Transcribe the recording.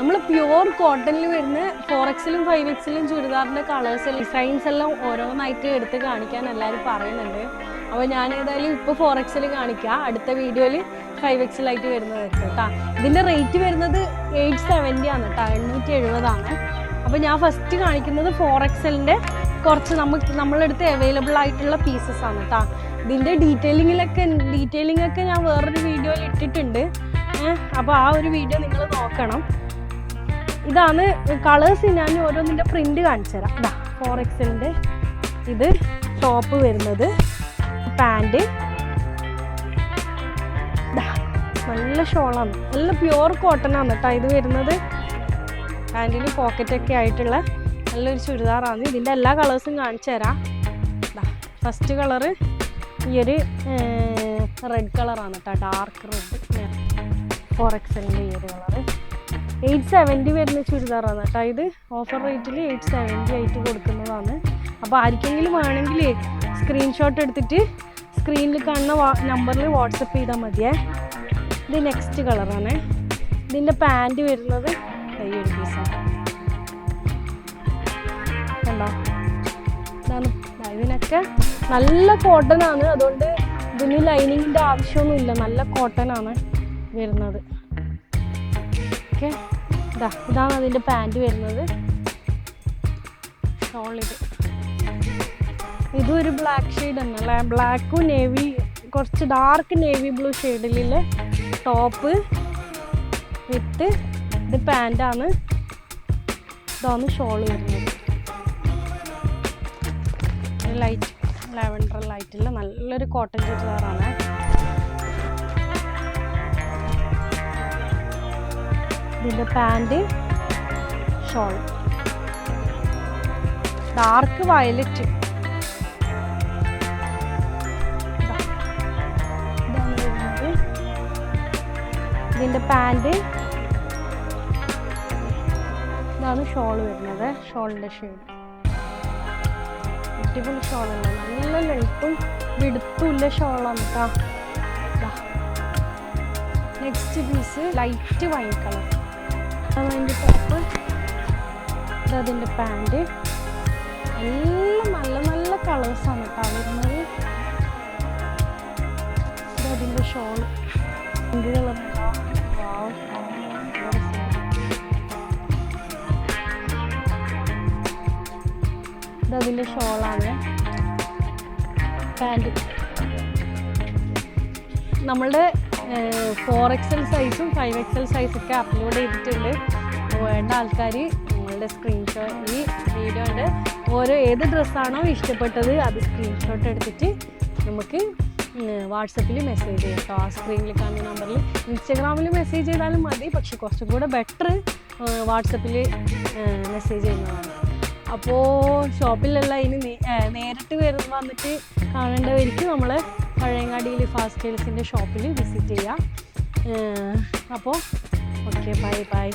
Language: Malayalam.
നമ്മൾ പ്യുവർ കോട്ടണിൽ വരുന്ന 4XL 5XL ചുരിദാറിൻ്റെ കളേഴ്സ് ഡിസൈൻസ് എല്ലാം ഓരോന്നായിട്ട് എടുത്ത് കാണിക്കാൻ എല്ലാവരും പറയുന്നുണ്ട്. അപ്പോൾ ഞാൻ ഏതായാലും ഇപ്പോൾ 4XL കാണിക്കാം, അടുത്ത വീഡിയോയിൽ 5XL ആയിട്ട് വരുന്നത് കേട്ടോ. ഇതിൻ്റെ റേറ്റ് വരുന്നത് 870 ആണ് കേട്ടോ, 870 അപ്പോൾ ഞാൻ ഫസ്റ്റ് കാണിക്കുന്നത് 4XLൻ്റെ കുറച്ച് നമ്മളെടുത്ത് അവൈലബിൾ ആയിട്ടുള്ള പീസസ് ആണ് കേട്ടോ. ഇതിൻ്റെ ഡീറ്റെയിലിംഗ് ഒക്കെ ഞാൻ വേറൊരു വീഡിയോയിൽ ഇട്ടിട്ടുണ്ട്. അപ്പോൾ ആ ഒരു വീഡിയോ നിങ്ങൾ നോക്കണം. ഇതാണ് കളേഴ്സ്, ഞാൻ ഓരോന്നിൻ്റെ പ്രിൻ്റ് കാണിച്ചു തരാം. ഇതാ 4XLൻ്റെ ഇത് ടോപ്പ് വരുന്നത്, പാൻറ് നല്ല ഷോളാണ്, നല്ല പ്യുവർ കോട്ടൺ ആണ് കേട്ടോ ഇത് വരുന്നത്. പാൻറ്റിന് പോക്കറ്റൊക്കെ ആയിട്ടുള്ള നല്ലൊരു ചുരിദാറാണ്. ഇതിൻ്റെ എല്ലാ കളേഴ്സും കാണിച്ചു തരാം. ഫസ്റ്റ് കളറ് ഈ ഒരു റെഡ് കളറാണ് കേട്ടോ, ഡാർക്ക് റെഡ് 4XLൻ്റെ ഈ ഒരു കളറ് 870 വരുന്ന ചുരിദാറാണ് കേട്ടോ. ഇത് ഓഫർ റേറ്റിൽ 870 ആയിട്ട് കൊടുക്കുന്നതാണ്. അപ്പോൾ ആർക്കെങ്കിലും വേണമെങ്കിൽ സ്ക്രീൻഷോട്ട് എടുത്തിട്ട് സ്ക്രീനിൽ കാണുന്ന നമ്പറിൽ വാട്സപ്പ് ചെയ്താൽ മതിയേ. ഇത് നെക്സ്റ്റ് കളറാണ്. ഇതിൻ്റെ പാൻറ് വരുന്നത് ഈ ഒരു പീസാണ് കണ്ടോ. ഇതാണ്, ഇതിനൊക്കെ നല്ല കോട്ടൺ ആണ്, അതുകൊണ്ട് ഇതിന് ലൈനിങ്ങിൻ്റെ ആവശ്യമൊന്നുമില്ല, നല്ല കോട്ടൺ ആണ് വരുന്നത്. ഓക്കെ, ഇതാണ് അതിൻ്റെ പാൻറ് വരുന്നത്. ഷോൾ ഇതും ഒരു ബ്ലാക്ക് ഷെയ്ഡ് തന്നെ, ബ്ലാക്കും നേവി, കുറച്ച് ഡാർക്ക് നേവി ബ്ലൂ ഷെയ്ഡിലുള്ള ടോപ്പ് വിത്ത് ഇത് പാൻറ്റാണ്. ഇതാണ് ഷോൾ വരുന്നത്. ലൈറ്റ് ലാവൻഡർ ലൈറ്റുള്ള നല്ലൊരു കോട്ടൺ ചുരിദാറാണ്. ഇതിൻ്റെ പാൻറ് ഷോൾ ഡാർക്ക് വയലറ്റ്, ഇതാണ് വരുന്നത്. ഇതിൻ്റെ പാൻറ് ഇതാണ് ഷോൾ വരുന്നത്, ഷോളിൻ്റെ ഷെയ്ഡ് അടിപൊളി ഷോളല്ല, നല്ല ലെങ്ത്തും വിടുത്തുമില്ല ഷോളാണ് കേട്ടോ. Next piece light wine colour, അതിൻ്റെ ടോപ്പ്, ഇതതിൻ്റെ പാൻറ്. എല്ലാം നല്ല നല്ല കളേഴ്സാണ് കേട്ടോ വരുന്നത്. ഇതതിൻ്റെ ഷോൾ പിങ്ക് കളർ, ഇതതിൻ്റെ ഷോളാണ്. പാൻറ് നമ്മളുടെ 4XL സൈസും 5XL സൈസൊക്കെ അപ്ലോഡ് ചെയ്തിട്ടുണ്ട്. വേണ്ട ആൾക്കാർ നിങ്ങളുടെ സ്ക്രീൻഷോട്ട്, ഈ വീഡിയോൻ്റെ ഏത് ഡ്രസ്സാണോ ഇഷ്ടപ്പെട്ടത് അത് സ്ക്രീൻഷോട്ട് എടുത്തിട്ട് നമുക്ക് വാട്സപ്പിൽ മെസ്സേജ് ചെയ്യാം കേട്ടോ. ആ സ്ക്രീനിൽ കാണുന്ന നമ്പറിൽ. ഇൻസ്റ്റാഗ്രാമിൽ മെസ്സേജ് ചെയ്താലും മതി, പക്ഷെ കുറച്ചും കൂടെ ബെറ്റർ വാട്സപ്പിൽ മെസ്സേജ് ചെയ്യുന്നതാണ്. അപ്പോൾ ഷോപ്പിലല്ല, ഇനി നേരിട്ട് വന്നിട്ട് കാണേണ്ടവർക്ക് നമ്മൾ പഴയങ്ങാടിയിൽ ഫാസ്റ്റ് ടെയിൽസിൻ്റെ ഷോപ്പിൽ വിസിറ്റ് ചെയ്യാം. അപ്പോൾ ഓക്കെ, ബൈ.